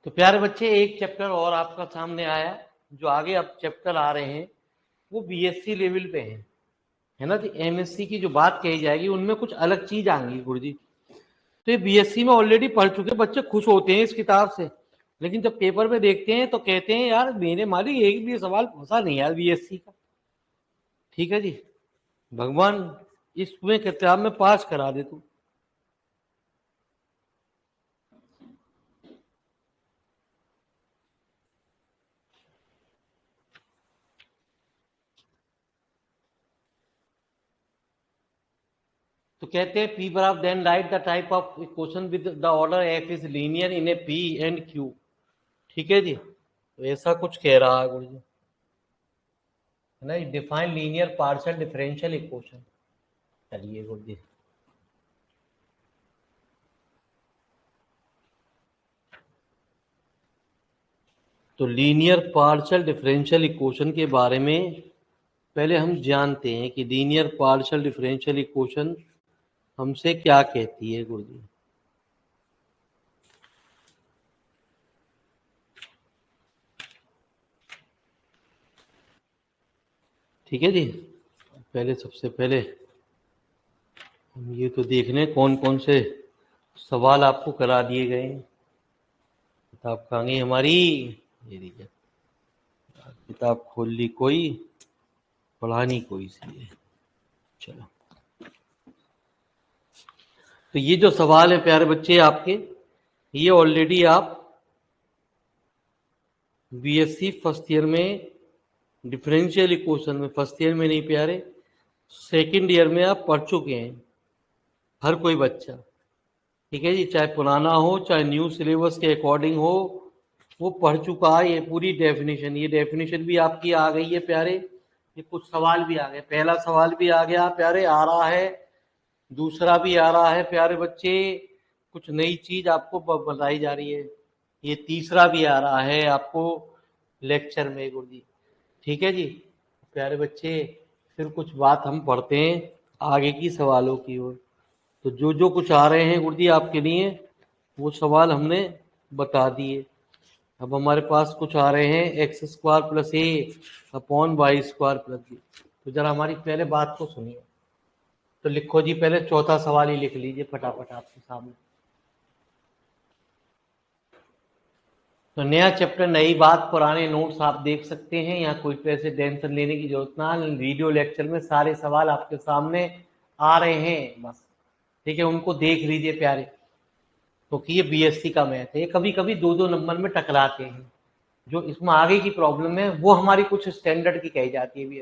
तो प्यारे बच्चे, एक चैप्टर और आपका सामने आया। जो आगे अब चैप्टर आ रहे हैं वो बीएससी लेवल पे हैं, है ना। तो एमएससी की जो बात कही जाएगी उनमें कुछ अलग चीज आएंगी गुरुजी। तो ये बीएससी में ऑलरेडी पढ़ चुके बच्चे खुश होते हैं इस किताब से, लेकिन जब पेपर में देखते हैं तो कहते हैं यार मेरे मालिक एक भी सवाल फंसा नहीं यार बीएससी का। ठीक है जी, भगवान इसमें किताब में पास करा दे तू। तो कहते हैं पी बराबर then write the type of question with the order F is linear in a P and Q. ठीक है जी, तो ऐसा कुछ कह रहा है गुरु जी, है ना। Define linear partial differential equation. चलिए गुरु जी, तो लीनियर पार्शियल डिफरेंशियल इक्वेशन के बारे में पहले हम जानते हैं कि लीनियर पार्शियल डिफरेंशियल इक्वेशन हमसे क्या कहती है गुरु जी। ठीक है जी, पहले सबसे पहले हम ये तो देख लें कौन कौन से सवाल आपको करा दिए गए हैं। किताब कहाँ गई हमारी, ये देखिए, किताब खोल ली कोई, पढ़ा नहीं कोई, इसलिए चलो। तो ये जो सवाल है प्यारे बच्चे आपके, ये ऑलरेडी आप बीएससी फर्स्ट ईयर में डिफरेंशियल इक्वेशन में, फर्स्ट ईयर में नहीं प्यारे, सेकंड ईयर में आप पढ़ चुके हैं हर कोई बच्चा। ठीक है जी, चाहे पुराना हो चाहे न्यू सिलेबस के अकॉर्डिंग हो, वो पढ़ चुका है ये पूरी डेफिनेशन। ये डेफिनेशन भी आपकी आ गई है प्यारे, ये कुछ सवाल भी आ गए। पहला सवाल भी आ गया प्यारे, आ रहा है, दूसरा भी आ रहा है प्यारे बच्चे, कुछ नई चीज आपको बताई जा रही है। ये तीसरा भी आ रहा है आपको लेक्चर में गुरु जी। ठीक है जी प्यारे बच्चे, फिर कुछ बात हम पढ़ते हैं आगे की सवालों की ओर। तो जो जो कुछ आ रहे हैं गुरु जी आपके लिए, वो सवाल हमने बता दिए। अब हमारे पास कुछ आ रहे हैं X square plus A upon Y square plus B. तो जरा हमारी पहले बात को सुनिए। तो लिखो जी, पहले चौथा सवाल ही लिख लीजिए फटाफट आपके सामने। तो नया चैप्टर, नई बात, पुराने नोट्स आप देख सकते हैं, यहाँ कोई पैसे टेंशन लेने की जरूरत ना। वीडियो लेक्चर में सारे सवाल आपके सामने आ रहे हैं बस। ठीक है, उनको देख लीजिए प्यारे, क्योंकि ये बीएससी का मैथ है। ये कभी कभी दो दो नंबर में टकराते हैं। जो इसमें आगे की प्रॉब्लम है वो हमारी कुछ स्टैंडर्ड की कही जाती है भी,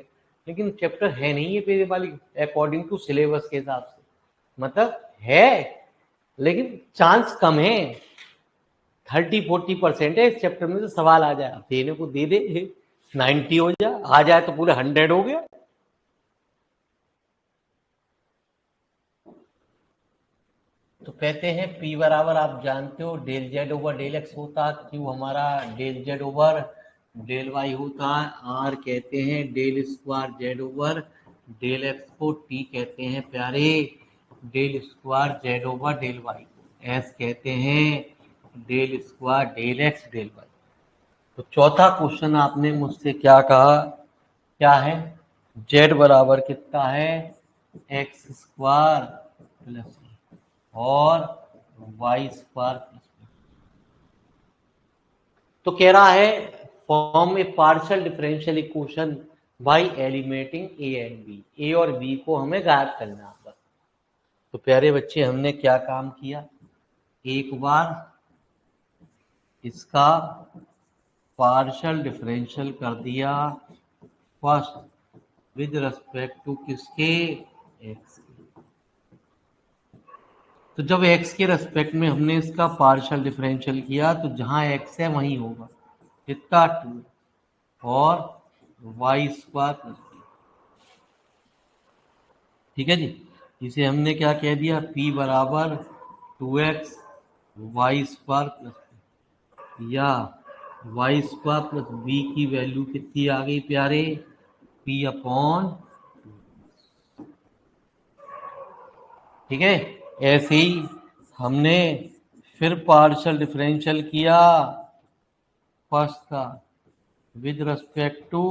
लेकिन चैप्टर है नहीं ये पेज वाली अकॉर्डिंग टू सिलेबस के हिसाब से। मतलब है लेकिन चांस कम है, 30-40% है इस चैप्टर में से सवाल आ जाए। देने को दे दे, 90 हो जाए, आ जाए तो पूरे 100 हो गया। तो कहते हैं P बराबर आप जानते हो del Z over del X होता है, Q हमारा del Z over del Y होता है, R कहते हैं del square Z over del X को, T कहते हैं प्यारे del square Z over del Y को, S कहते हैं del square del X del Y. तो चौथा क्वेश्चन आपने मुझसे क्या कहा, क्या है, जेड बराबर कितना है, एक्स स्क्वायर प्लस और वाई स्क्वायर प्लस। तो कह रहा है form a partial differential equation by eliminating A and B. A और बी को हमें गायब करना है बस। तो प्यारे बच्चे, हमने क्या काम किया, एक बार इसका पार्शियल डिफरेंशियल कर दिया फर्स्ट विद रिस्पेक्ट टू किसके, एक्स। तो जब x के रेस्पेक्ट में हमने इसका पार्शियल डिफरेंशियल किया तो जहां x है वहीं होगा कितना 2 और वाई स्क्वायर प्लस। ठीक है जी, इसे हमने क्या कह दिया, p बराबर 2x वाई स्क्वायर प्लस, या वाई स्क्वायर प्लस बी की वैल्यू कितनी आ गई प्यारे, p अपॉन। ठीक है, ऐसे ही हमने फिर पार्शियल डिफरेंशियल किया फर्स्ट का विद रेस्पेक्ट टू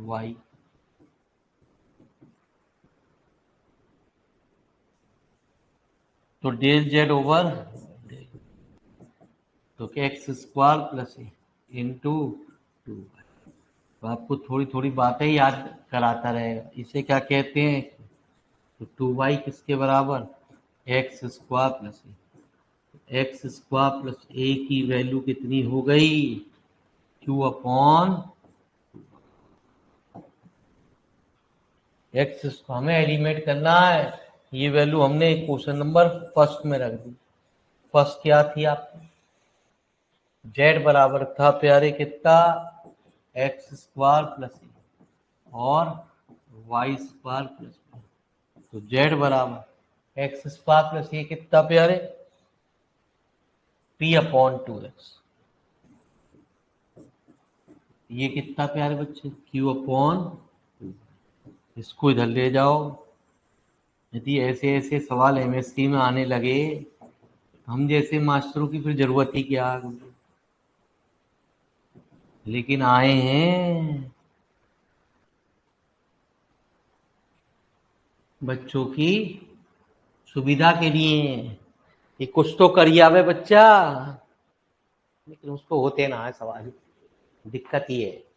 y, तो डेल जेड ओवर तो x square plus into two. तो आपको थोड़ी थोड़ी बातें याद कराता रहेगा। इसे क्या कहते हैं? तो 2y किसके बराबर? X square plus X square plus A की वैल्यू कितनी हो गई? q upon X. हमें एलिमिनेट करना है। ये वैल्यू हमने क्वेश्चन नंबर फर्स्ट में रख दी। फर्स्ट क्या थी आपकी? z बराबर था प्यारे कितना? एक्स स्क्वायर प्लस और वाई स्क्वायर प्लस, तो z बराबर एक्स स्क्वायर प्लस ये कितना प्यारे? p upon 2x। ये कितना प्यारे बच्चे? q upon 2। इसको इधर ले जाओ। यदि ऐसे ऐसे सवाल एमएससी में आने लगे, हम जैसे मास्टरों की फिर जरूरत ही क्या है? लेकिन आए हैं बच्चों की सुविधा के लिए। ये कुछ तो करिए आवे बच्चा, लेकिन उसको होते ना है सवाल। दिक्कत ये है।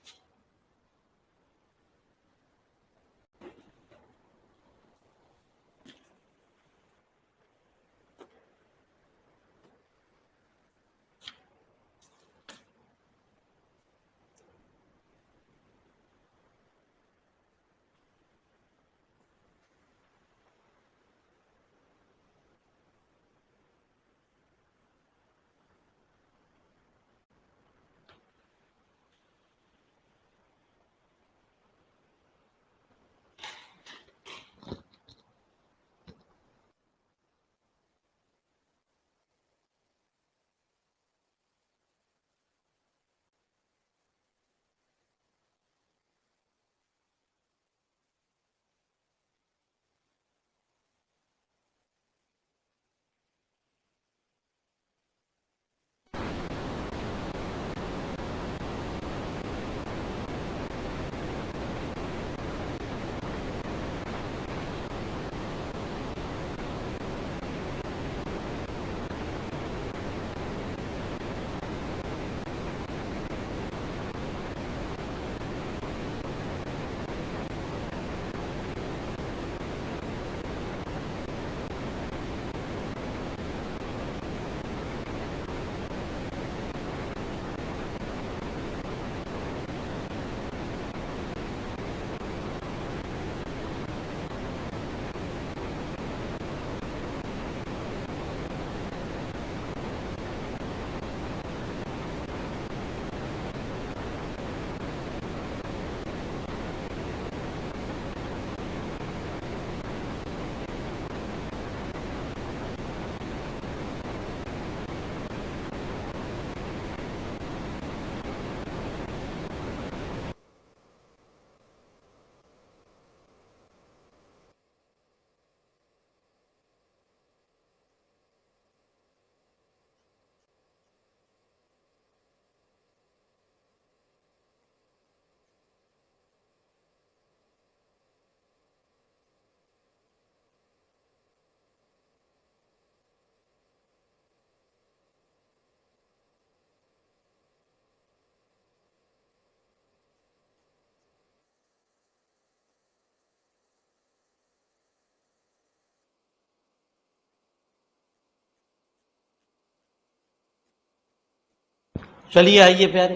चलिए आइए प्यारे।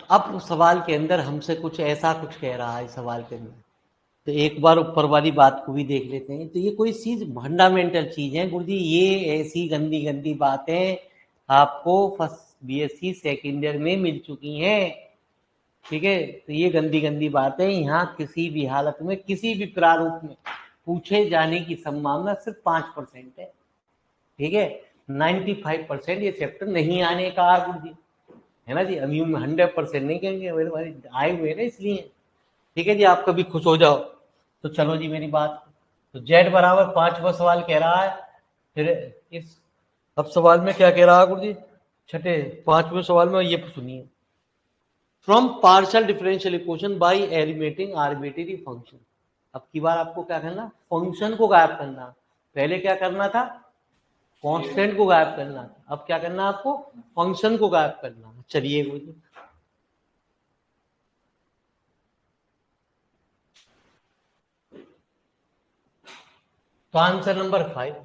अब सवाल के अंदर हमसे कुछ ऐसा कुछ कह रहा है सवाल के अंदर, तो एक बार ऊपर वाली बात को भी देख लेते हैं। तो ये कोई चीज फंडामेंटल चीज है गुरुजी। ये ऐसी गंदी गंदी बातें आपको फर्स्ट बीएससी सेकेंड ईयर में मिल चुकी हैं। ठीक है, तो ये गंदी गंदी बातें यहाँ किसी भी हालत में किसी भी प्रारूप में पूछे जाने की संभावना सिर्फ 5% है। ठीक है, 95% ये चैप्टर नहीं आने का गुरुजी, है ना जी। अभी हम 100% नहीं कहेंगे, मेरे भाई आए हुए ना इसलिए। ठीक है जी, आप कभी खुश हो जाओ। तो चलो जी मेरी बात। तो z बराबर 5वां सवाल कह रहा है। फिर इस अब सवाल में क्या कह रहा है गुरु जी? छठे 5वें सवाल में ये सुनिए, from partial differential equation by eliminating arbitrary function. अब की बार आपको क्या करना, फंक्शन को गायब करना। पहले क्या करना था, कांस्टेंट को गायब करना था, अब क्या करना आपको, फंक्शन को गायब करना। चलिए तो आंसर नंबर 5,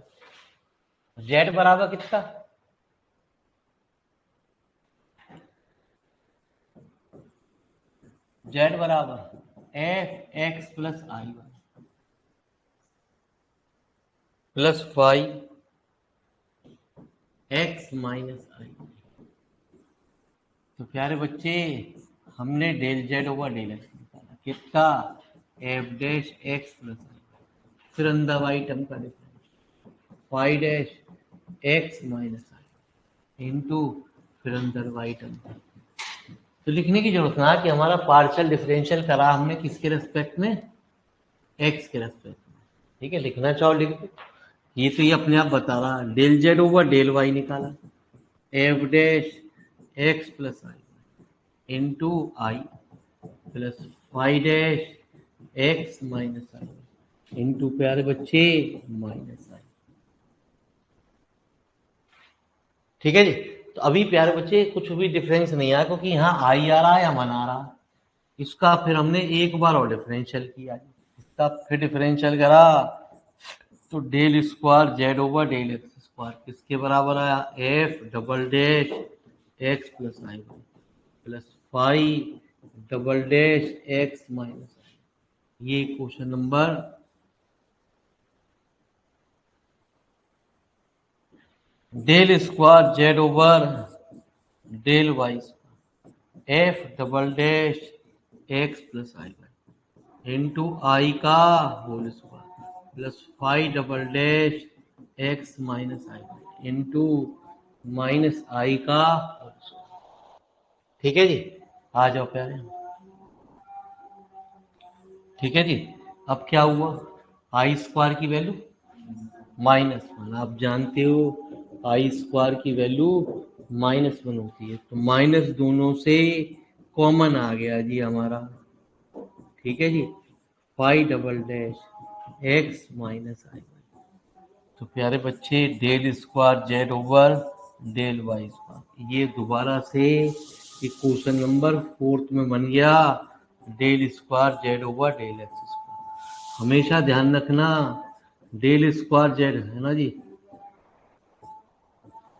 जेड बराबर कितना, जेड बराबर F X plus I plus 5 X minus I. तो प्यारे बच्चे, हमने del Z over del X निकाला कितना, F dash X plus I, फिर अंदर वाई टर्म का difference 5 dash X minus I into फिर अंदर वाई टर्म। तो लिखने की जरूरत ना कि हमारा पार्शियल डिफरेंशियल करा हमने किसके रेस्पेक्ट में, एक्स के रेस्पेक्ट में। ठीक है, लिखना चाहो लिख दो। ये तो ये अपने आप बता रहा, del Z over del Y निकाला, F dash X plus I into I plus 5 dash X minus I into प्यारे बच्चे माइनस आई। ठीक है जी। तो अभी प्यारे बच्चे कुछ भी डिफरेंस नहीं आया, क्योंकि यहाँ आई आ रहा है या मन आ रहा है। इसका फिर हमने एक बार और डिफरेंशियल किया, इसका फिर डिफरेंशियल करा तो del square Z over del X square किसके बराबर आया, F double dash X plus I plus 5 double dash X minus. ये question number, del square Z over del Y F double dash X plus I into I का whole square plus 5 double dash X minus I into minus I का whole square. ठीक है जी, आ जाओ प्यारे। ठीक है जी। अब क्या हुआ, आई स्क्वायर की वैल्यू -1, आप जानते हो आई स्क्वायर की वैल्यू -1 होती है, तो माइनस दोनों से कॉमन आ गया जी हमारा। ठीक है जी, 5 double dash X minus I. तो प्यारे बच्चे del square Z over del Y square, ये दोबारा से एक क्वेश्चन नंबर 4 में बन गया, del square Z over del X square. हमेशा ध्यान रखना, डेल स्क्वायर जेड है ना जी,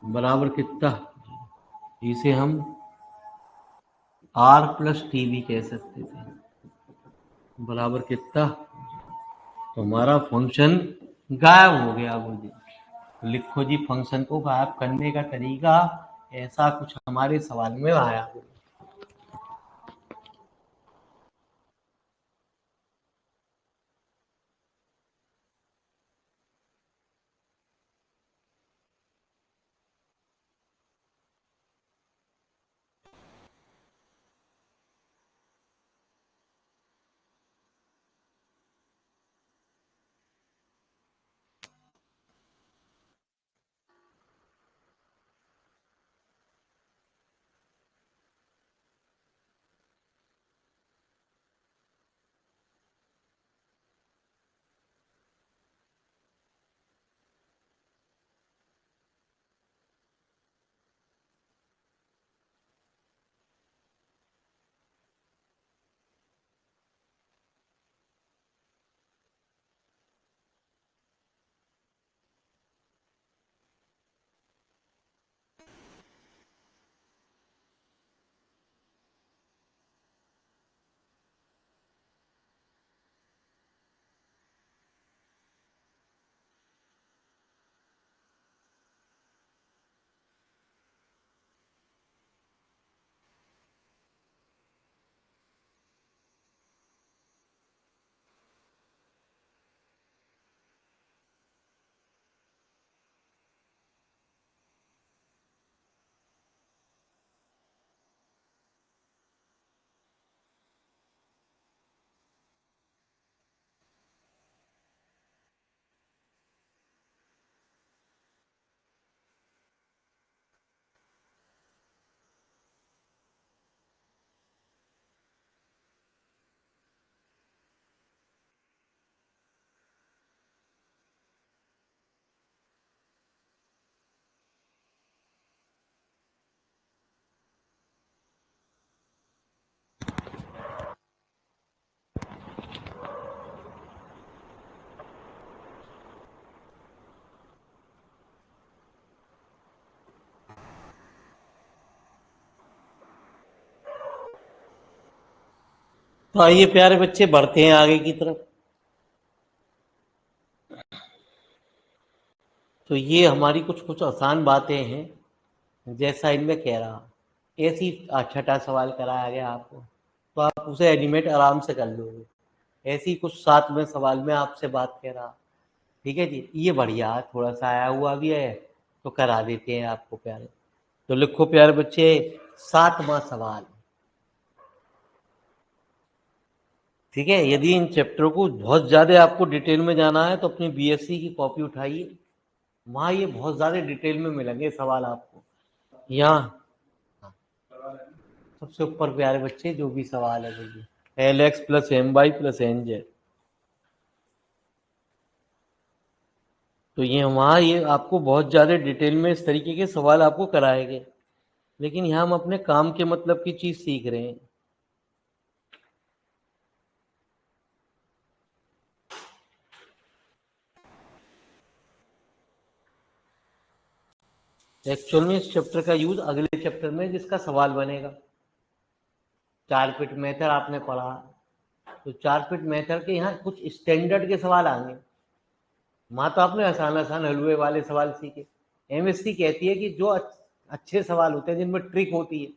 बराबर कितना, इसे हम आर प्लस टी भी कह सकते थे, बराबर कितना। तो हमारा फंक्शन गायब हो गया वो जी। तो लिखो जी, फंक्शन को गायब करने का तरीका ऐसा कुछ हमारे सवाल में आया। तो आइए प्यारे बच्चे बढ़ते हैं आगे की तरफ। तो ये हमारी कुछ कुछ आसान बातें हैं, जैसा इनमें कह रहा, ऐसी छठा सवाल कराया गया आपको, तो आप उसे एनिमेट आराम से कर लोगे। ऐसी कुछ 7वें सवाल में आपसे बात कह रहा, ठीक है जी। ये बढ़िया थोड़ा सा आया हुआ भी है, तो करा देते हैं आपको प्यारे। तो लिखो प्यारे बच्चे, 7वां सवाल, ठीक है। यदि इन चैप्टरों को बहुत ज़्यादा आपको डिटेल में जाना है तो अपनी बीएससी की कॉपी उठाइए, वहाँ ये बहुत ज़्यादा डिटेल में मिलेंगे सवाल आपको। यहाँ सबसे ऊपर प्यारे बच्चे जो भी सवाल है देखिए, L X plus M Y plus N Z, तो ये वहाँ ये आपको बहुत ज़्यादा डिटेल में इस तरीके के सवाल आपको कराएंगे, लेकिन यहाँ हम अपने काम के मतलब की चीज़ सीख रहे हैं। एक्चुअल में इस चैप्टर का यूज अगले चैप्टर में जिसका सवाल बनेगा, 4 फिट मेथड आपने पढ़ा, तो 4 फिट मेथड के यहाँ कुछ स्टैंडर्ड के सवाल आएंगे। वहाँ तो आपने आसान आसान हलवे वाले सवाल सीखे। एमएससी कहती है कि जो अच्छे सवाल होते हैं जिनमें ट्रिक होती है,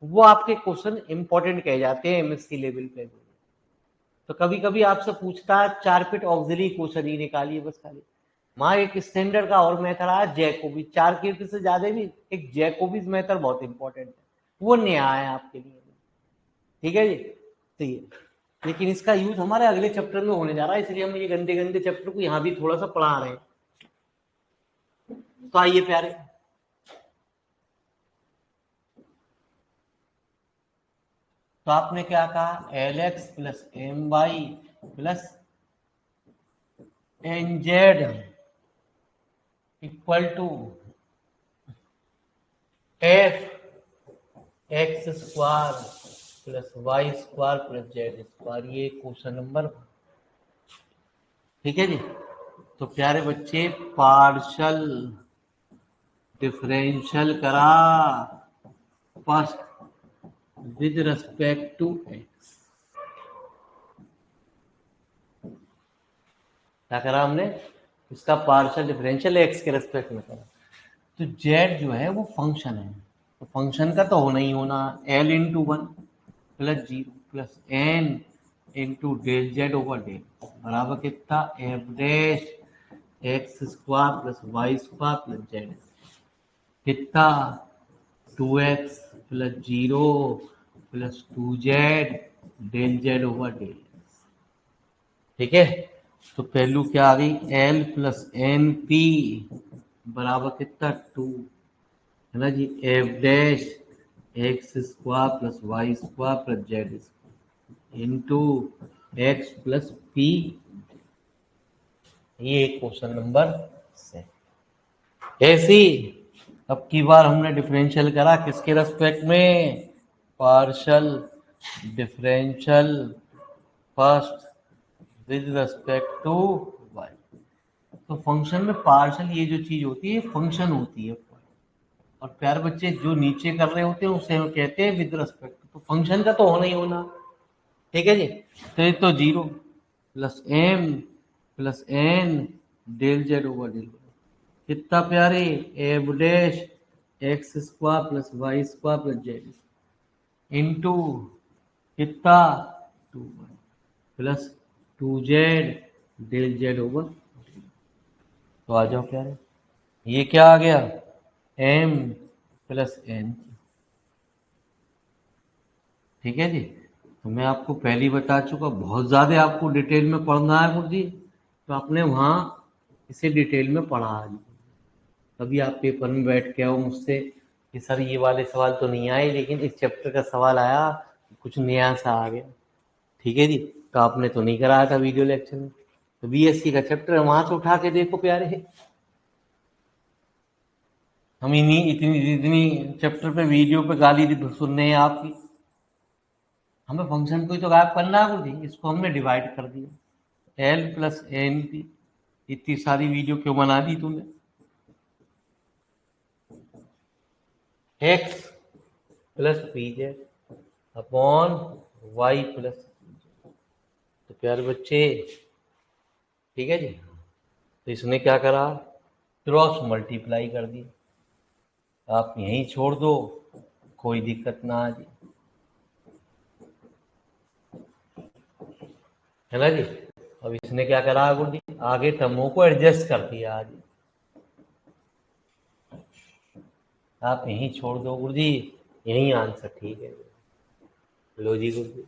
वो आपके क्वेश्चन इंपॉर्टेंट कहे जाते हैं एमएससी लेवल पे। तो कभी कभी आपसे पूछता है 4 फिट ऑक्सिलरी क्वेश्चन ही निकालिए बस खाली। वहाँ एक स्टैंडर्ड का और मेथड आया जैकोबी, 4 फिट से ज्यादा भी एक जैकोबीज मेथड बहुत इंपॉर्टेंट है, वो नया है आपके लिए, ठीक है जी। तो ये, लेकिन इसका यूज हमारे अगले चैप्टर में होने जा रहा है, इसलिए हम ये गंदे गंदे चैप्टर को यहाँ भी थोड़ा सा पढ़ा रहे हैं। तो आइए प्यारे, तो आपने क्या कहा, L X plus M Y plus N Z equal to F X square plus Y square plus Z square, ये क्वेश्चन नंबर, ठीक है जी। तो प्यारे बच्चे पार्शल डिफरेंशियल करा first with respect to X, क्या करा हमने, इसका पार्शियल डिफरेंशियल एक्स के रेस्पेक्ट में करा। तो जेड जो है वो फंक्शन है, तो फंक्शन का तो होना ही होना, L into 1 plus zero plus N into del Z over del बराबर कितना, F dash X square plus Y square plus Z कितना, 2x plus zero plus 2z del Z over del, ठीक है। तो पहलू क्या आ गई, एल प्लस एन पी बराबर कितना 2, है ना जी, F dash X square plus Y square plus Z square into X plus P, ये क्वेश्चन नंबर से। ऐसी अब की बार हमने डिफरेंशियल करा किसके रेस्पेक्ट में, partial differential first with respect to Y. तो फंक्शन में पार्शल ये जो चीज होती है फंक्शन होती है, और प्यारे बच्चे जो नीचे कर रहे होते हैं उसे हम कहते हैं विद रेस्पेक्ट, तो फंक्शन का तो होना ही होना, ठीक है जी। तो ये तो zero plus M plus N del Z over del, कितना प्यारे, F dash X square plus Y square plus Z into कितना 2 plus 2z del Z over, तो आ जाओ प्यारे, ये क्या आ गया, m प्लस एन, ठीक है जी। तो मैं आपको पहले ही बता चुका, बहुत ज़्यादा आपको डिटेल में पढ़ना है मुझे, तो आपने वहाँ इसे डिटेल में पढ़ा है। कभी आप पेपर में बैठ के आओ मुझसे कि सर ये वाले सवाल तो नहीं आए, लेकिन इस चैप्टर का सवाल आया, कुछ नया सा आ गया, ठीक है जी। तो आपने तो नहीं कराया था वीडियो लेक्चर में, तो बीएससी का चैप्टर है वहां से उठा के देखो प्यारे। हम इन्हीं इतनी इतनी चैप्टर पे वीडियो पे गाली सुनने हैं आपकी, हमें फंक्शन को ही तो गायब करना है मुझे, इसको हमने डिवाइड कर दिया, एल प्लस एन पी, इतनी सारी वीडियो क्यों बना दी तूने, X plus P Z upon Y plus, प्यारे बच्चे, ठीक है जी। तो इसने क्या करा, क्रॉस मल्टीप्लाई कर दी। आप यहीं छोड़ दो, कोई दिक्कत ना आ जी, है ना जी। अब इसने क्या करा गुरु जी, आगे टर्मों को एडजस्ट कर दिया आज। आप यहीं छोड़ दो गुरु जी, यही आंसर ठीक है। लो जी गुरु जी।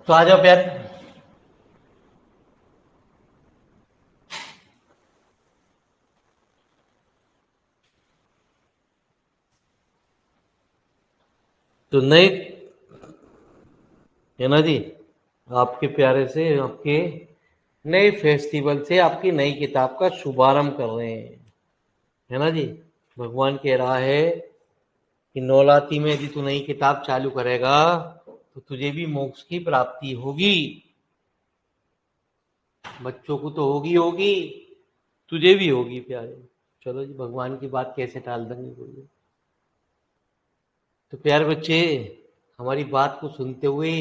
तो आ जाओ प्यार। तो नए, है ना जी, आपके प्यारे से आपके नए फेस्टिवल से आपकी नई किताब का शुभारंभ कर रहे हैं, है ना जी। भगवान कह रहा है कि नौलाती में यदि तू नई किताब चालू करेगा तो तुझे भी मोक्ष की प्राप्ति होगी। बच्चों को तो होगी होगी, तुझे भी होगी प्यारे। चलो जी, भगवान की बात कैसे टाल देंगे बोलिए। तो प्यारे बच्चे, हमारी बात को सुनते हुए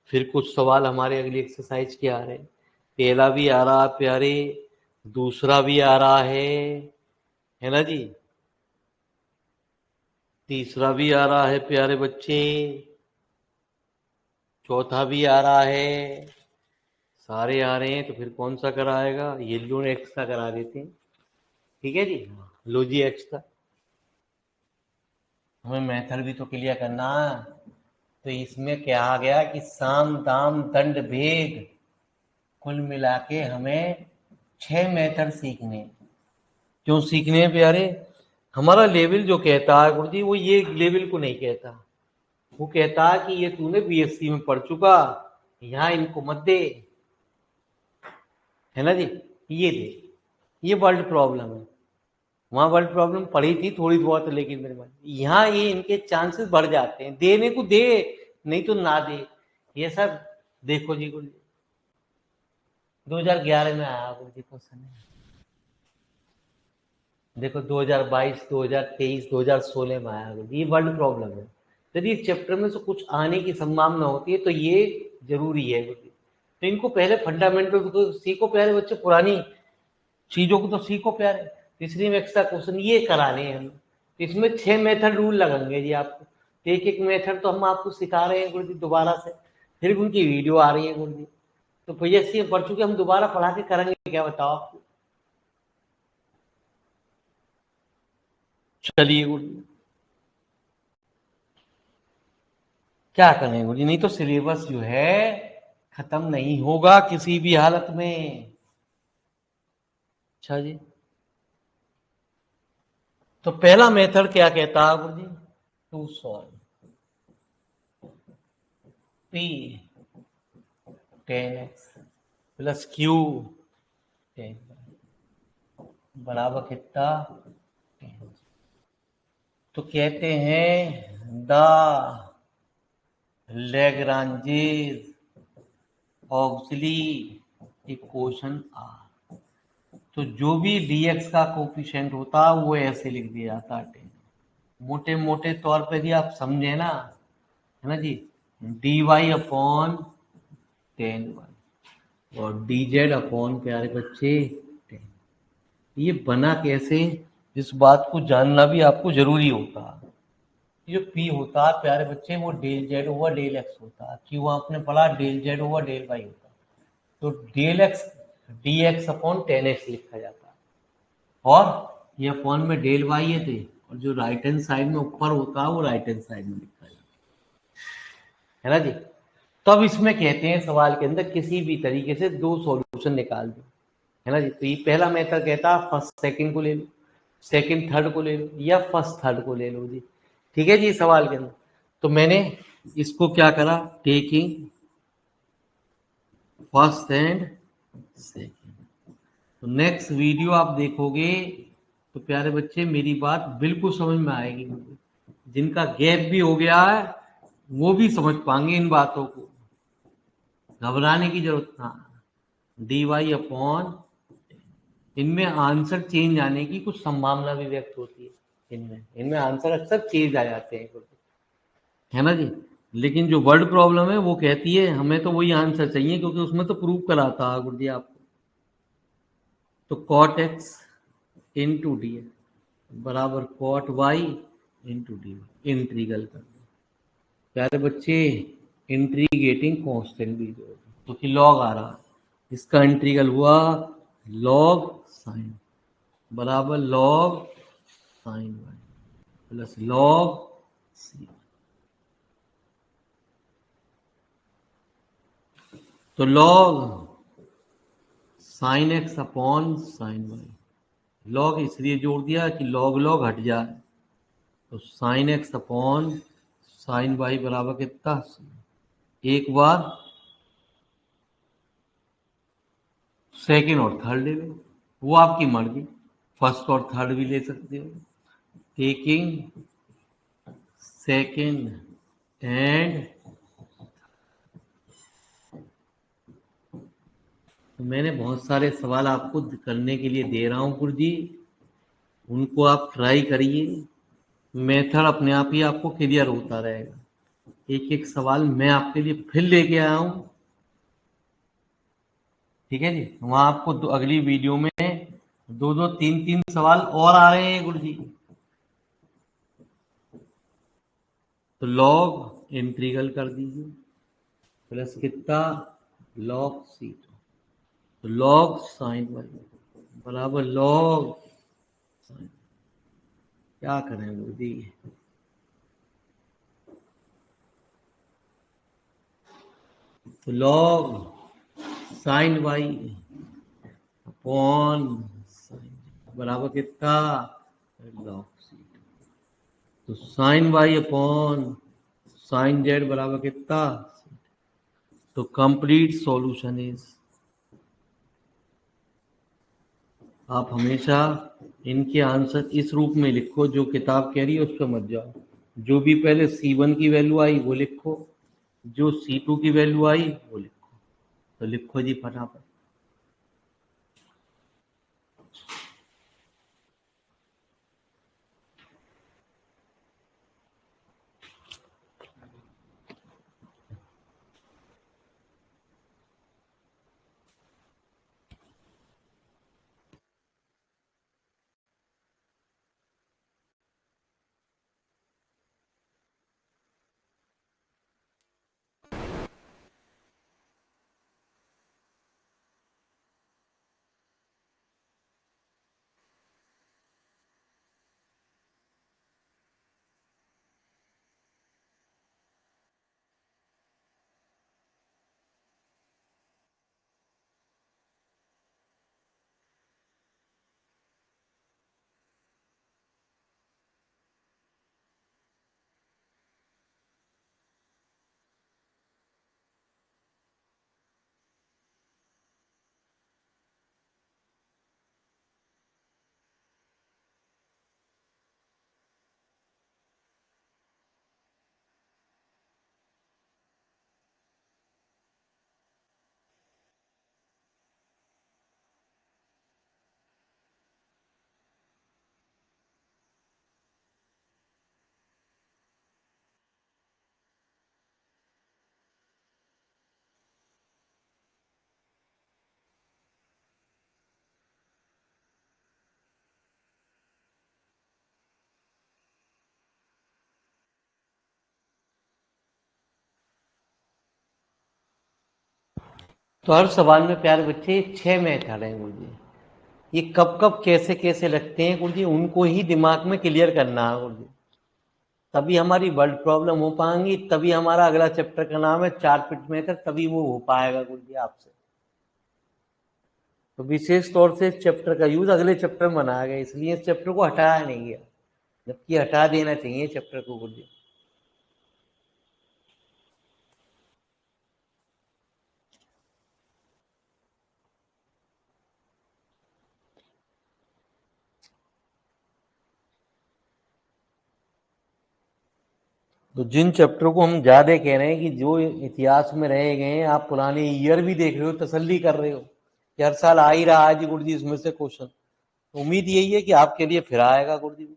फिर कुछ सवाल हमारे अगली एक्सरसाइज के आ रहे हैं। पहला भी आ रहा प्यारे, दूसरा भी आ रहा है ना जी, तीसरा भी आ रहा है प्यारे बच्चे, चौथा भी आ रहा है। सारे आ रहे हैं तो फिर कौन सा कराएगा, ये लो एक्स्ट्रा करा देते हैं, ठीक है जी। लो जी एक्स्ट्रा, हमें मेथड भी तो क्लियर करना। तो इसमें कहा गया कि साम दाम दंड भेद, कुल मिला के हमें 6 मेथड सीखने। क्यों सीखने हैं प्यारे, हमारा लेवल जो कहता है गुरु जी, वो ये लेवल को नहीं कहता। वो कहता है कि ये तूने बीएससी में पढ़ चुका, यहाँ इनको मत दे। है ना जी। ये दे, ये वर्ल्ड प्रॉब्लम है। वहां वर्ल्ड प्रॉब्लम पड़ी थी थोड़ी बहुत, लेकिन मेरे मन यहाँ ये इनके चांसेस बढ़ जाते हैं। देने को दे, नहीं तो ना दे। ये सब देखो जी गुरु जी, 2011 में आया गुरु जी क्वेश्चन। देखो 2022, 2023, 2016 में आया गुरु जी। ये वर्ल्ड प्रॉब्लम है। यदि इस चैप्टर में से कुछ आने की संभावना होती है तो ये जरूरी है गुरु जी। तो इनको पहले फंडामेंटल को सीखो प्यारे बच्चे, पुरानी चीजों को तो सीखो प्यारे। तीसरी में एक्स्ट्रा क्वेश्चन ये कराने हैं हम। इसमें 6 मेथड रूल लगेंगे जी आपको। एक एक मेथड तो हम आपको सिखा रहे हैं गुरु जी दोबारा से, फिर उनकी वीडियो आ रही है गुरु जी। तो भैया से पढ़ चुके, हम दोबारा पढ़ा के करेंगे क्या, बताओ आपको। चलिए गुरु जी, क्या करें गुरु जी, नहीं तो सिलेबस जो है खत्म नहीं होगा किसी भी हालत में। अच्छा जी, तो पहला मेथड क्या कहता है गुरु जी, to solve P 10x plus Q 10 बराबर कितना 10। तो कहते हैं the Lagrange's auxiliary equation are. तो जो भी dx का कोफिशिएंट होता वो ऐसे लिख दिया जाता 10। मोटे मोटे तौर पे भी आप समझे ना, है ना जी, dy अपॉन 10 और dz अपॉन प्यारे बच्चे 10। ये बना कैसे, इस बात को जानना भी आपको जरूरी होता है। जो p होता है प्यारे बच्चे वो del Z over del X होता है। क्यों आपने पढ़ा del Z over del Y होता है। तो del X D X upon 10x लिखा जाता है, और ये अपॉन में डेल वाई है थे, और जो राइट हैंड साइड में ऊपर होता है वो राइट हैंड साइड में लिखा जाता है ना जी। तब इसमें कहते हैं सवाल के अंदर किसी भी तरीके से दो सॉल्यूशन निकाल दो, है ना जी। तो ये पहला मेथड कहता है फर्स्ट सेकंड को ले लो, सेकंड थर्ड को ले लो, या फर्स्ट थर्ड को ले लो जी। ठीक है जी सवाल के अंदर। तो मैंने इसको क्या करा, टेकिंग फर्स्ट एंड सेकंड। तो नेक्स्ट वीडियो आप देखोगे तो प्यारे बच्चे मेरी बात बिल्कुल समझ में आएगी मुझे। जिनका गैप भी हो गया है वो भी समझ पाएंगे इन बातों को, घबराने की जरूरत ना। डी वाई अपॉन, इनमें आंसर चेंज आने की कुछ संभावना भी व्यक्त होती है। इनमें आंसर अक्सर चेंज आ जाते हैं, है ना जी। लेकिन जो वर्ड प्रॉब्लम है वो कहती है हमें तो वही आंसर चाहिए, क्योंकि उसमें तो प्रूव कराता है गुरु जी आपको। तो कॉट एक्स इंटू डी बराबर cot Y into D, integral कर दो प्यारे बच्चे। इंट्रीगेटिंग कांस्टेंट भी जो तो कि लॉग आ रहा, इसका इंट्रीगल हुआ लॉग साइन बराबर log sine Y plus log C. तो log sine X upon sine Y, log इसलिए जोड़ दिया कि लॉग लॉग हट जाए। तो sine X upon sine Y बराबर कितना, एक बार सेकंड और थर्ड ले लो, वो आपकी मर्जी, फर्स्ट और थर्ड भी ले सकते हो। टेकिंग सेकंड एंड, तो मैंने बहुत सारे सवाल आपको करने के लिए दे रहा हूं गुरु जी, उनको आप ट्राई करिए। मेथड अपने आप ही आपको क्लियर होता रहेगा। एक एक सवाल मैं आपके लिए फिर लेके आया हूं, ठीक है जी। वहां आपको अगली वीडियो में दो दो तीन तीन सवाल और आ रहे हैं गुरु जी। तो लॉग इंट्रीगल कर दीजिए प्लस कितना लॉग सी, तो लॉग साइन वाई बराबर लॉग साइन, क्या करें गुरु जी। तो log sine Y upon sine बराबर कितना लॉग सी। तो sine Y upon sine Z बराबर कितना। तो कंप्लीट सॉल्यूशन इज आप हमेशा इनके आंसर इस रूप में लिखो, जो किताब कह रही है उस पर मत जाओ। जो भी पहले C1 की वैल्यू आई वो लिखो, जो C2 की वैल्यू आई वो लिखो। तो लिखो जी फटाफट। तो हर सवाल में प्यारे बच्चे 6 मेथड हैं गुरुजी। ये कब कब कैसे कैसे लगते हैं गुरुजी, उनको ही दिमाग में क्लियर करना है गुरुजी। तभी हमारी वर्ल्ड प्रॉब्लम हो पाएंगी, तभी हमारा अगला चैप्टर का नाम है 4 पिट मेथड, तभी वो हो पाएगा गुरुजी आपसे। तो विशेष तौर से इस चैप्टर का यूज अगले चैप्टर में बनाया गया, इसलिए इस चैप्टर को हटाया नहीं गया, जबकि हटा देना चाहिए चैप्टर को गुरुजी। तो जिन चैप्टरों को हम ज्यादा कह रहे हैं कि जो इतिहास में रहे गए हैं, आप पुराने ईयर भी देख रहे हो, तसल्ली कर रहे हो कि हर साल आ ही रहा है जी गुरुजी इसमें से क्वेश्चन। तो उम्मीद यही है कि आपके लिए फिर आएगा गुरुजी।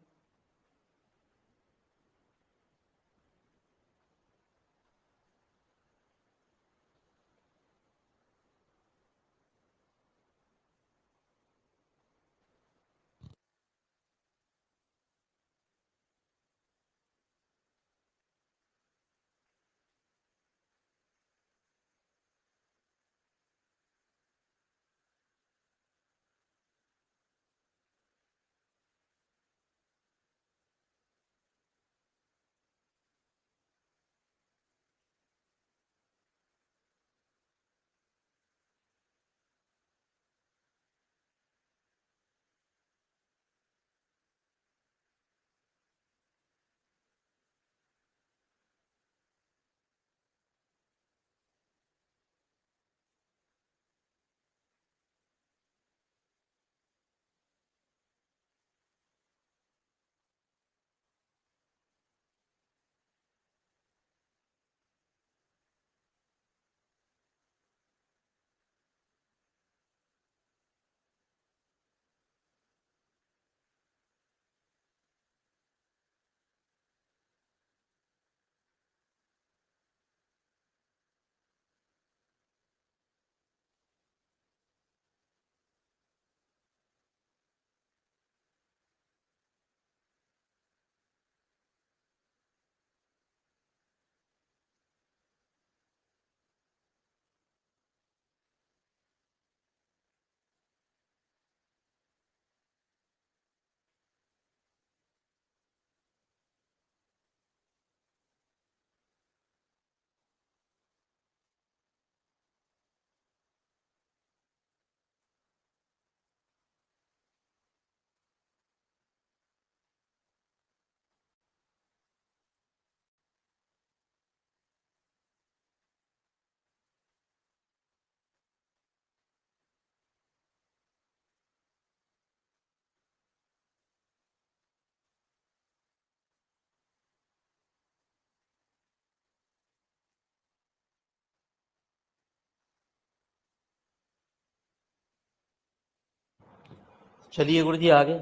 चलिए गुरु जी आगे।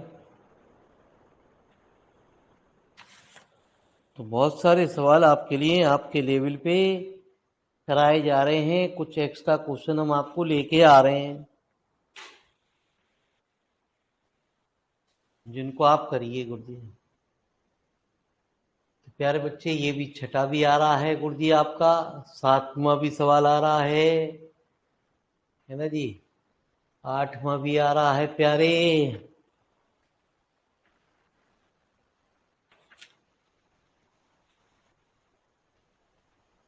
तो बहुत सारे सवाल आपके लिए आपके लेवल पे कराए जा रहे हैं, कुछ एक्स्ट्रा क्वेश्चन हम आपको लेके आ रहे हैं जिनको आप करिए गुरु जी। तो प्यारे बच्चे, ये भी छठा भी आ रहा है गुरु जी आपका, सातवां भी सवाल आ रहा है ना जी, आठवां भी आ रहा है प्यारे,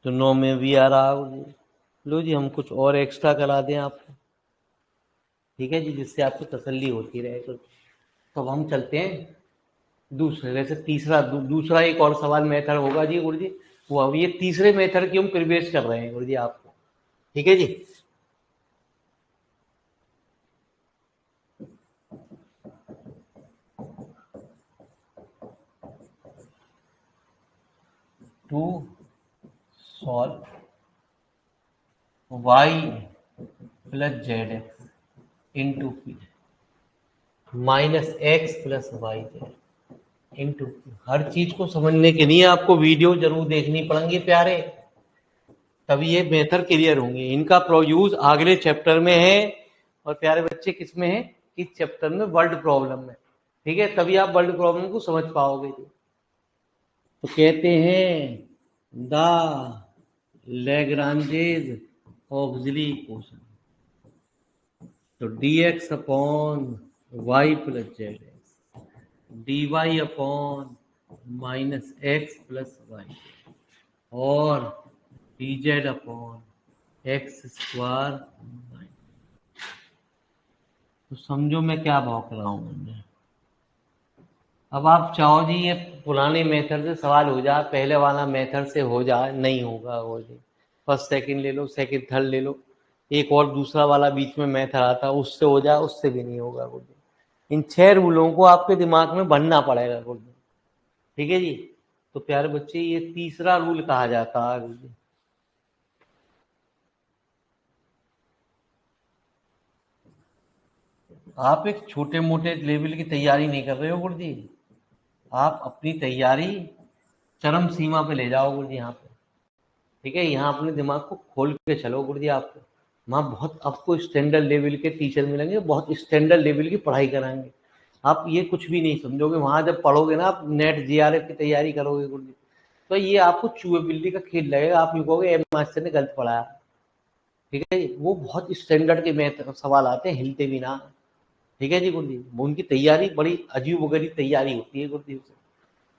तो नौ में भी आ रहा है गुरु जी। लो जी, हम कुछ और एक्स्ट्रा करा दें आपको, ठीक है जी, जिससे आपको तसल्ली होती रहे। तो अब हम चलते हैं दूसरे, वैसे दूसरा एक और सवाल मेथड होगा जी गुरु जी, वो अब ये तीसरे मेथड की हम प्रिवेश कर रहे हैं गुरु जी आपको, ठीक है जी। To solve y plus Z X into P minus X plus Y Z into, हर चीज को समझने के लिए आपको वीडियो जरूर देखनी पड़ेंगी प्यारे, तभी ये मेथड क्लियर होंगे। इनका यूज अगले चैप्टर में है, और प्यारे बच्चे किस में है, इस चैप्टर में वर्ल्ड प्रॉब्लम में, ठीक है, तभी आप वर्ल्ड प्रॉब्लम को समझ पाओगे जी। तो कहते हैं द लैग्रांजेज ऑक्सिलरी इक्वेशन, तो dx upon Y plus Z X dy upon minus X plus Y और dz अपॉन एक्स स्क्वायर। तो समझो मैं क्या भौंक रहा हूँ। अब आप चाहो जी ये पुराने मेथड से सवाल हो जाए, पहले वाला मेथड से हो जाए, नहीं होगा वो जी। फर्स्ट सेकंड ले लो, सेकंड थर्ड ले लो, एक और दूसरा वाला बीच में मेथड आता है उससे हो जाए, उससे भी नहीं होगा गुरु जी। इन 6 रूलों को आपके दिमाग में भरना पड़ेगा गुरु जी, ठीक है जी। तो प्यारे बच्चे, ये तीसरा रूल कहा जाता है गुरु जी। आप एक छोटे मोटे लेवल की तैयारी नहीं कर रहे हो गुरु जी, आप अपनी तैयारी चरम सीमा पे ले जाओ गुरु जी यहाँ पे, ठीक है। यहाँ अपने दिमाग को खोल के चलो गुरु जी, आपको वहाँ बहुत आपको स्टैंडर्ड लेवल के टीचर मिलेंगे, बहुत स्टैंडर्ड लेवल की पढ़ाई कराएंगे। आप ये कुछ भी नहीं समझोगे वहाँ जब पढ़ोगे ना, आप नेट जीआरएफ की तैयारी करोगे गुरु जी, तो ये आपको चूहे बिल्ली का खेल लगेगा, आप ये कहोगे एम मास्टर ने गलत पढ़ाया, ठीक है जी। वो बहुत स्टैंडर्ड के मैथ सवाल आते हैं, हिलते भी ना, ठीक है जी गुरु जी। उनकी तैयारी बड़ी अजीब वगैरह तैयारी होती है गुरु जी,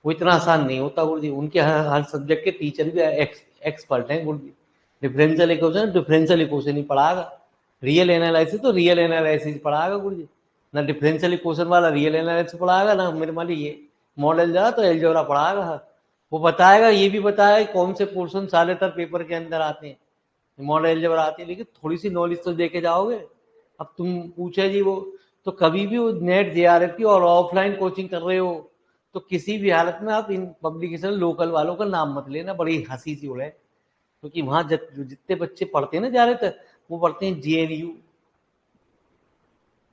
वो इतना आसान नहीं होता गुरु जी। उनके हर सब्जेक्ट के टीचर भी एक्सपर्ट हैं गुरु जी। डिफरेंशियल इक्वेशन ही पढ़ाएगा, रियल एनालिसिस तो रियल एनालिसिस पढ़ाएगा गुरु जी, ना डिफरेंशियल इक्वेशन वाला रियल एनालिसिस पढ़ाएगा, ना मेरे मान ये मॉडल जा तो एलजेब्रा पढ़ाएगा। वो बताएगा, ये भी बताएगा कौन से पोर्शन ज्यादातर पेपर के अंदर आते हैं, मॉडल एलजेब्रा आती है, लेकिन थोड़ी सी नॉलेज तो देके जाओगे। अब तुम पूछे जी वो, तो कभी भी वो नेट जेआरएफ की और ऑफलाइन कोचिंग कर रहे हो, तो किसी भी हालत में आप इन पब्लिकेशन लोकल वालों का नाम मत लेना, बड़ी हंसी सी उड़े, क्योंकि वहां जितने बच्चे पढ़ते हैं ना ज्यादातर, वो पढ़ते हैं जेएनयू,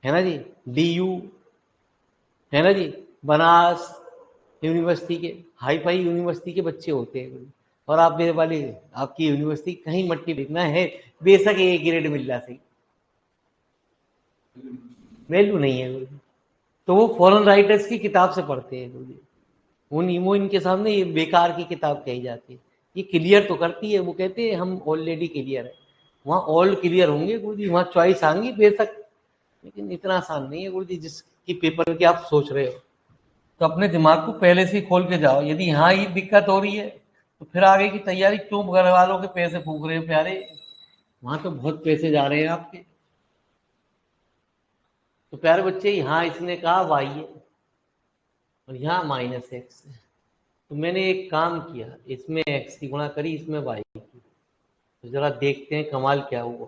है ना जी, डीयू, है ना जी, बनास यूनिवर्सिटी के, हाई फाई यूनिवर्सिटी के बच्चे होते हैं। और आप मेरे वाले, आपकी यूनिवर्सिटी कहीं मट्टी फेंकना है, बेशक ए ग्रेड मिल रहा सही, वैल्यू नहीं है। तो वो फॉरेन राइटर्स की किताब से पढ़ते हैं, वो इनके सामने ये बेकार की किताब कही जाती है। ये क्लियर तो करती है, वो कहते हैं हम ऑलरेडी क्लियर है, वहाँ ऑल क्लियर होंगे गुरु जी, वहाँ चॉइस आएंगी बेशक, लेकिन इतना आसान नहीं है गुरु जी जिसकी पेपर की आप सोच रहे हो। तो अपने दिमाग को पहले से ही खोल के जाओ, यदि यहाँ ही दिक्कत हो रही है तो फिर आगे की तैयारी क्यों घर वालों के पैसे फूक रहे हो प्यारे, वहां तो बहुत पैसे जा रहे हैं आपके। तो प्यारे बच्चे, यहाँ इसने कहा वाई है और यहाँ माइनस एक्स है, तो मैंने एक काम किया, इसमें एक्स की गुणा करी, इसमें वाई की, तो जरा देखते हैं कमाल क्या हुआ।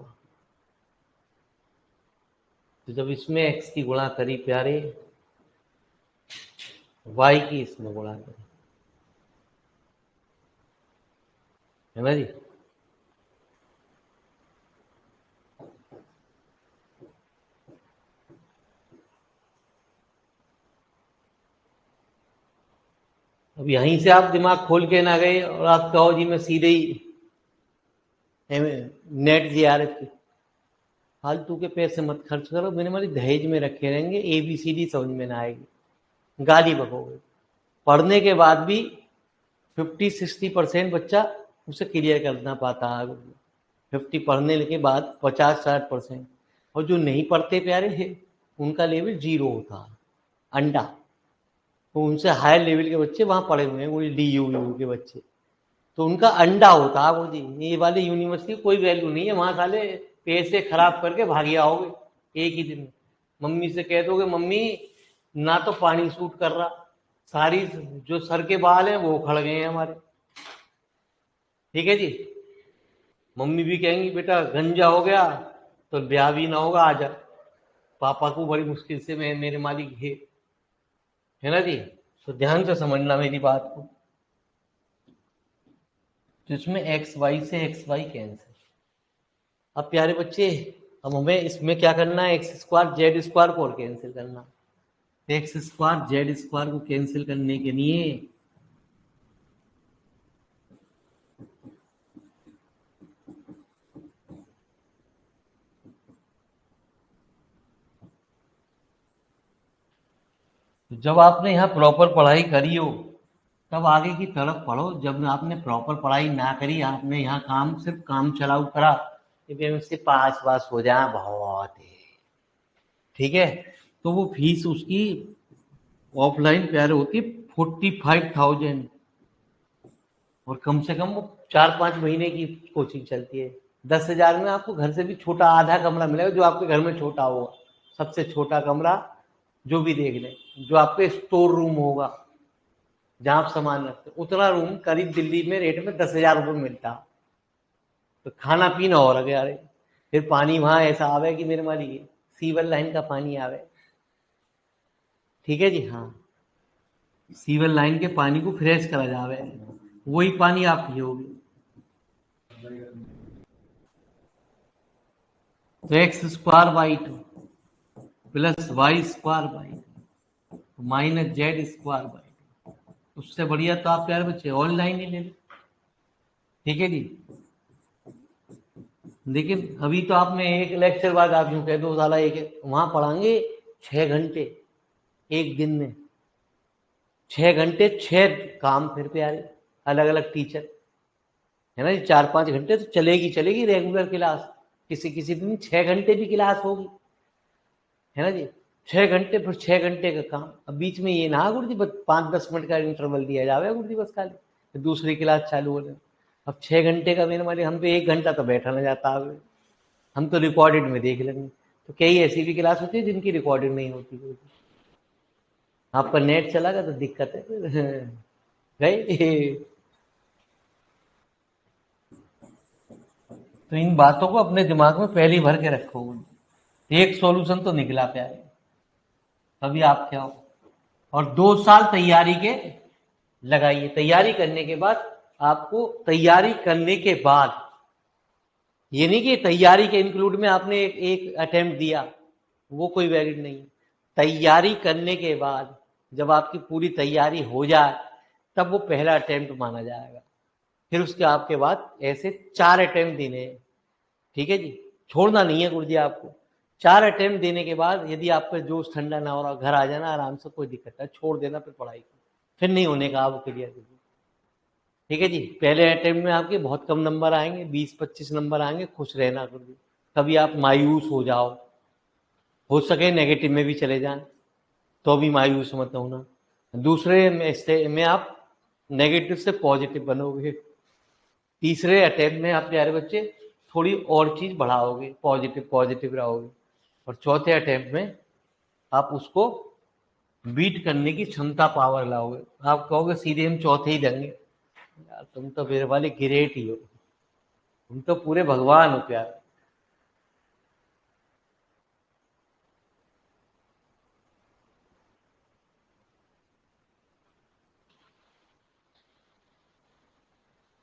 तो जब इसमें एक्स की गुणा करी प्यारे, वाई की इसमें गुणा करी, है ना जी, अब यहीं से आप दिमाग खोल के ना गए और आप कहो जी मैं सीधे ही नेट जीआरएफ की, फालतू के पैसे मत खर्च करो, मैंने हमारी दहेज में रखे रहेंगे, ABCD समझ में ना आएगी, गाली बकोगे। पढ़ने के बाद भी 50-60% बच्चा उसे क्लियर कर ना पाता है, 50 पढ़ने के बाद 50-60%, और जो नहीं पढ़ते प्यारे है उनका लेवल 0 होता है, अंडा। तो उनसे हायर लेवल के बच्चे वहाँ पढ़े हुए हैं, वो DU के बच्चे, तो उनका अंडा होता है वो जी। ये वाली यूनिवर्सिटी कोई वैल्यू नहीं है, वहाँ साले पैसे खराब करके भाग आओगे एक ही दिन में। मम्मी से कह दोगे मम्मी ना तो पानी सूट कर रहा, सारी जो सर के बाल हैं वो उखड़ गए हैं हमारे, ठीक है जी। मम्मी भी कहेंगी बेटा गंजा हो गया तो ब्याह भी ना होगा, आजा। पापा को बड़ी मुश्किल से मैं मेरे मालिक है ना जी। तो ध्यान से समझना मेरी बात को, तो इसमें XY से XY कैंसिल। अब प्यारे बच्चे, अब हमें इसमें क्या करना है, X2 Z2 को और कैंसिल करना। X2 Z2 को कैंसिल करने के लिए जब आपने यहाँ प्रॉपर पढ़ाई करी हो तब आगे की तरफ पढ़ो। जब आपने प्रॉपर पढ़ाई ना करी, आपने यहाँ काम सिर्फ काम चलाऊ करा कि उससे पास हो जाए बहुत है, ठीक है, तो वो फीस उसकी ऑफलाइन प्यारे होती 45,000, और कम से कम वो 4-5 महीने की कोचिंग चलती है। 10,000 में आपको घर से भी छोटा आधा कमरा मिलेगा, जो आपके घर में छोटा होगा, सबसे छोटा कमरा जो भी देख लें, जो आपके स्टोर रूम होगा जहां आप सामान रखते, उतना रूम करीब दिल्ली में रेट में 10,000 रुपये मिलता। तो खाना पीना और गया रे, फिर पानी वहां ऐसा आवे कि मेरे मालिक सीवर लाइन का पानी आवे, ठीक है जी। हाँ, सीवर लाइन के पानी को फ्रेश करा जावे, वही पानी आप पियोगे। तो X2/2 plus Y2/2 minus Z2/2, उससे बढ़िया तो आप प्यारे बच्चे ऑनलाइन ही ले लो, ठीक है जी। लेकिन अभी तो आपने एक लेक्चर बाद आप यूं कह दो साला एक वहां पढ़ाएंगे 6 घंटे एक दिन में, 6 घंटे 6 काम, फिर प्यारे अलग अलग टीचर, है ना जी। 4-5 घंटे तो चलेगी रेगुलर क्लास, किसी किसी दिन 6 घंटे भी क्लास होगी, है ना जी। 6 घंटे फिर 6 घंटे का काम। अब बीच में ये ना गुरु जी 5-10 मिनट का इंटरवल दिया जावे गुरु जी बस खाली, फिर दूसरी क्लास चालू होने। अब 6 घंटे का मेरे मालिक हम पे 1 घंटा तो बैठा ना जाता है, हम तो रिकॉर्डेड में देख लेंगे। तो कई ऐसी भी क्लास होती है जिनकी रिकॉर्डिंग नहीं होती, आपका नेट चला गया तो दिक्कत है गए। तो इन बातों को अपने दिमाग में पहले भर के रखो, एक सॉल्यूशन तो निकला प्यारे, तभी आप क्या हो। और 2 साल तैयारी के लगाइए। तैयारी करने के बाद आपको, तैयारी करने के बाद ये नहीं कि तैयारी के इंक्लूड में आपने एक अटेम्प्ट दिया, वो कोई वैलिड नहीं। तैयारी करने के बाद जब आपकी पूरी तैयारी हो जाए तब वो पहला अटेम्प्ट माना जाएगा। फिर उसके आपके बाद ऐसे 4 अटेम्प्ट देने हैं, ठीक है जी, छोड़ना नहीं है गुरु जी आपको। 4 अटेम्प्ट देने के बाद यदि आपका जोश ठंडा ना हो रहा, घर आ जाना आराम से, कोई दिक्कत है, छोड़ देना फिर पढ़ाई को, फिर नहीं होने का आप क्लियर कीजिए, ठीक है जी। पहले अटेम्प्ट में आपके बहुत कम नंबर आएंगे, 20-25 नंबर आएंगे, खुश रहना गुरु जी। कभी आप मायूस हो जाओ, हो सके नेगेटिव में भी चले जाएं तो भी मायूस मत होना। दूसरे में आप नेगेटिव से पॉजिटिव बनोगे, तीसरे अटेम्प्ट में आप प्यारे बच्चे थोड़ी और चीज बढ़ाओगे, पॉजिटिव पॉजिटिव रहोगे, और चौथे अटेम्प्ट में आप उसको बीट करने की क्षमता पावर लाओगे। आप कहोगे सीधे हम चौथे ही देंगे, यार तुम तो मेरे वाले ग्रेट ही हो, तुम तो पूरे भगवान हो प्यार।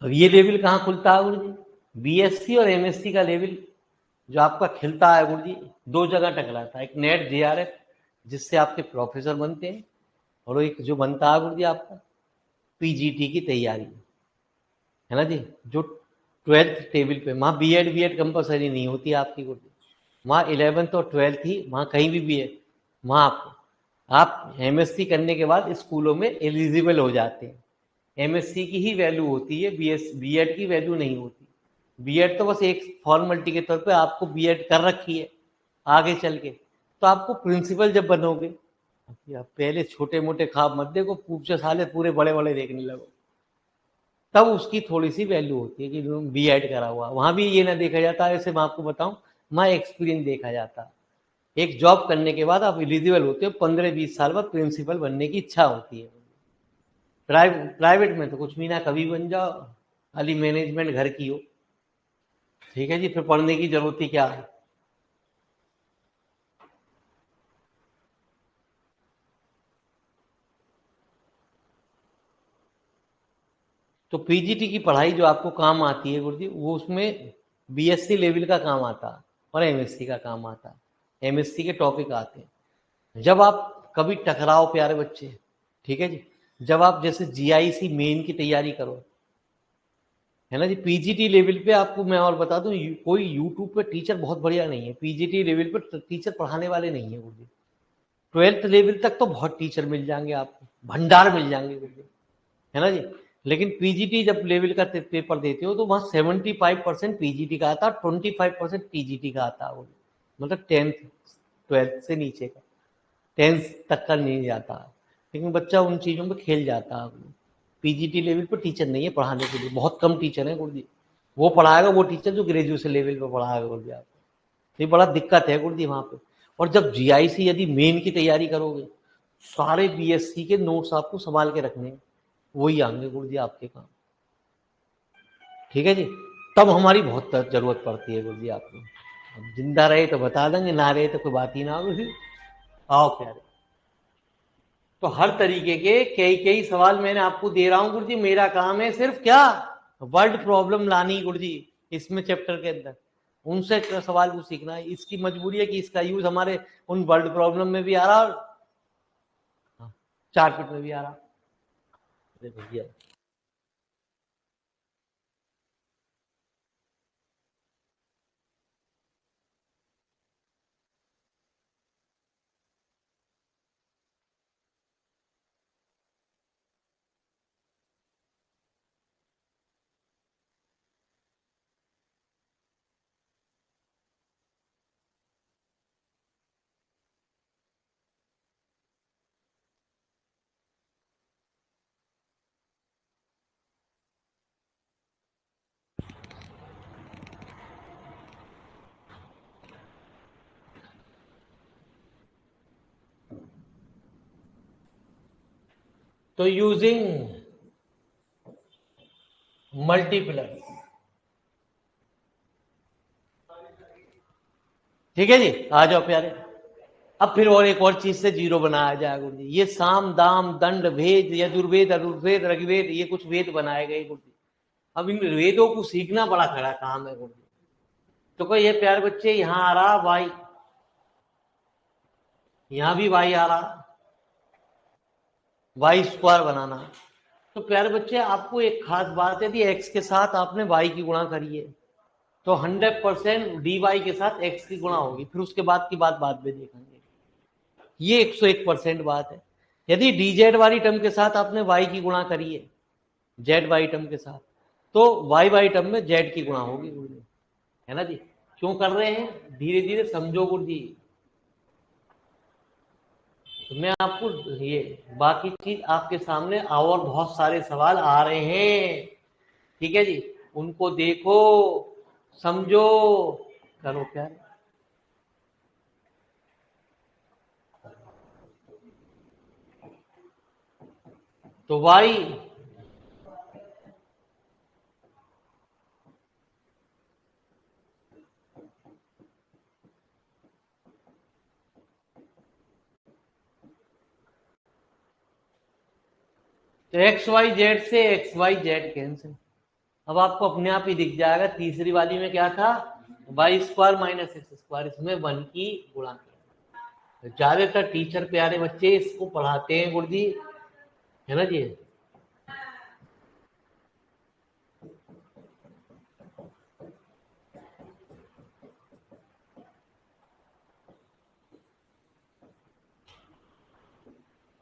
अब ये लेवल कहाँ खुलता है गुरु जी, BSc और MSc का लेवल जो आपका खिलता है गुरु जी, 2 जगह टकराता है। एक नेट JRF जिससे आपके प्रोफेसर बनते हैं, और एक जो बनता है गुरु जी आपका पीजीटी की तैयारी, है ना जी। जो 12th टेबल पे, वहाँ बी एड कंपलसरी नहीं होती आपकी गुरुजी, वहाँ 11th और 12th ही, वहाँ कहीं भी बी एड, वहाँ आप एमएससी करने के बाद स्कूलों में एलिजिबल हो जाते हैं। एमएससी की ही वैल्यू होती है, बीएड की वैल्यू नहीं होती। बीएड तो बस एक फॉर्मेलिटी के तौर पे आपको बीएड कर रखी है, आगे चल के तो आपको प्रिंसिपल जब बनोगे, आप पहले छोटे मोटे ख्वाब मत देखो, पूछे साले पूरे बड़े बड़े देखने लगो, तब उसकी थोड़ी सी वैल्यू होती है कि बीएड करा हुआ। वहां भी ये ना देखा जाता, ऐसे मैं आपको बताऊं, वहां एक्सपीरियंस देखा जाता। एक जॉब करने के बाद आप एलिजिबल होते हो, 15-20 साल बाद प्रिंसिपल बनने की इच्छा होती है। प्राइवेट में तो कुछ भी ना, कभी बन जाओ, खाली मैनेजमेंट घर की हो, ठीक है जी, फिर पढ़ने की जरूरत ही क्या है। तो पीजीटी की पढ़ाई जो आपको काम आती है गुरुजी, वो उसमें बीएससी लेवल का काम आता है और एमएससी का काम आता है। एमएससी के टॉपिक आते हैं। जब आप कभी टकराओ प्यारे बच्चे, ठीक है जी, जब आप जैसे जीआईसी मेन की तैयारी करो, है ना जी, पीजीटी लेवल पे आपको मैं और बता दूं, कोई यूट्यूब पे टीचर बहुत बढ़िया नहीं है, पीजीटी लेवल पे टीचर पढ़ाने वाले नहीं है गुरुजी। 12th लेवल तक तो बहुत टीचर मिल जाएंगे आपको, भंडार मिल जाएंगे गुरुजी, है ना जी। लेकिन पीजीटी जब लेवल का पेपर देते हो तो वहां 75% पीजीटी का आता, 25% टीजीटी का आता है, मतलब 10th 12th से नीचे का, 10th तक का नहीं जाता। लेकिन बच्चा उन चीजों में खेल जाता है। पीजीटी लेवल पर टीचर नहीं है पढ़ाने के लिए, बहुत कम टीचर है गुरुजी। वो पढ़ाएगा वो टीचर जो ग्रेजुएशन लेवल पर पढ़ाएगा गुरुजी आपको। ये बड़ा दिक्कत है गुरुजी वहां पे। और जब जीआईसी यदि मेन की तैयारी करोगे, सारे बीएससी के नोट्स आपको संभाल के रखने हैं, वही आएंगे गुरुजी आपके काम, ठीक है जी। तब हमारी बहुत जरूरत पड़ती है गुरुजी आपको। अब जिंदा रहे तो बता देंगे, ना रहे तो कोई बात ही ना हो गुरुजी। आओ प्यारे, तो हर तरीके के कई कई सवाल मैंने आपको दे रहा हूं गुरुजी। मेरा काम है सिर्फ क्या, वर्ड प्रॉब्लम लानी गुरुजी इसमें चैप्टर के अंदर, उनसे सवाल को सीखना है। इसकी मजबूरी है कि इसका यूज हमारे उन वर्ड प्रॉब्लम में भी आ रहा और चार्ट में भी आ रहा। अरे भैया, तो यूजिंग मल्टीप्लस, ठीक है जी। आ जाओ प्यारे, अब फिर और एक और चीज से जीरो बनाया जाएगा गुरु जी। ये साम दाम दंड भेद यजुर्वेद अरुर्वेद ऋग्वेद, ये कुछ वेद बनाए गए गुरु जी। अब इन वेदों को सीखना बड़ा खड़ा काम है गुरु जी। तो कोई ये प्यारे बच्चे, यहाँ आ रहा वाई, यहाँ भी वाई आ रहा, वाई स्क्वायर बनाना। तो प्यारे बच्चे आपको एक खास बात है, यदि एक्स के साथ आपने वाई की गुणा करी है तो 100% डी वाई के साथ एक्स की गुणा होगी, फिर उसके बाद की बात बाद में देखेंगे। ये 101% बात है। यदि डी जेड वाली टर्म के साथ आपने वाई की गुणा करी है, जेड वाई टर्म के साथ, तो वाई वाई टर्म में जेड की गुणा होगी गुरु जी, है ना जी। क्यों कर रहे हैं, धीरे धीरे समझो गुरु जी। तो मैं आपको ये बाकी चीज आपके सामने और बहुत सारे सवाल आ रहे हैं, ठीक है जी, उनको देखो, समझो, करो क्या। तो वाई, तो एक्स वाई जेड से एक्स वाई जेड कैंसिल। अब आपको अपने आप ही दिख जाएगा, तीसरी वाली में क्या था, Y square minus X square, इसमें वन की गुणा किया। ज्यादातर टीचर प्यारे बच्चे इसको पढ़ाते हैं गुरु जी, है ना जी।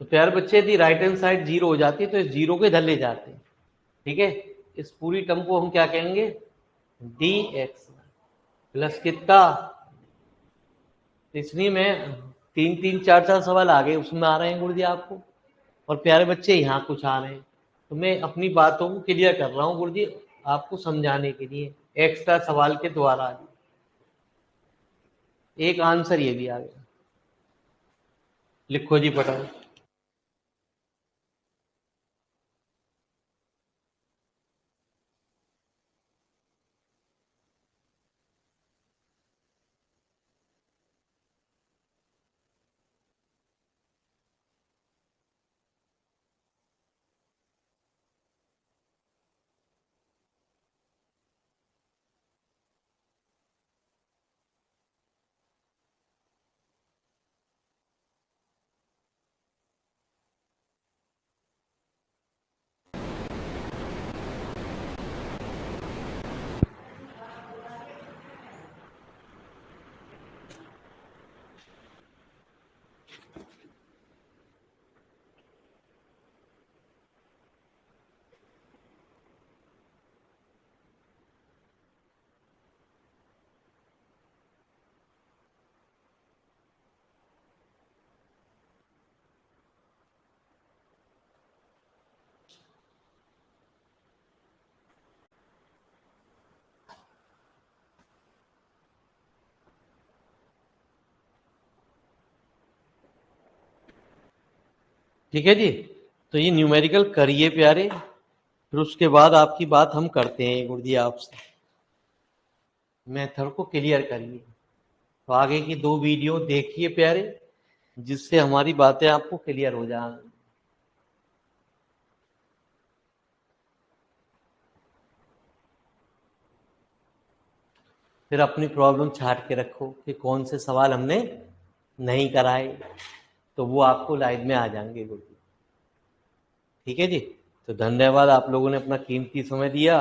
तो प्यारे बच्चे यदि राइट हैंड साइड जीरो हो जाती है तो इस जीरो को इधर ले जाते हैं, ठीक है। इस पूरी टर्म को हम क्या कहेंगे, डी एक्स प्लस कितना, इसलिए मैं तीन तीन चार चार सवाल आगे उसमें आ रहे हैं गुरुजी आपको, और प्यारे बच्चे यहाँ कुछ आ रहे हैं, तो मैं अपनी बातों को क्लियर कर रहा हूँ गुरुजी आपको समझाने के लिए एक्स्ट्रा सवाल के द्वारा। एक आंसर ये भी आ गया, लिखो जी फटाफट। ठीक है जी, तो ये न्यूमेरिकल करिए प्यारे, फिर उसके बाद आपकी बात हम करते हैं गुरुजी आपसे, मेथड को क्लियर करिए। तो आगे की 2 वीडियो देखिए प्यारे, जिससे हमारी बातें आपको क्लियर हो जाएंगी। फिर अपनी प्रॉब्लम छाट के रखो कि कौन से सवाल हमने नहीं कराए, तो वो आपको लाइव में आ जाएंगे गुरुजी। ठीक है जी, तो धन्यवाद, आप लोगों ने अपना कीमती समय दिया।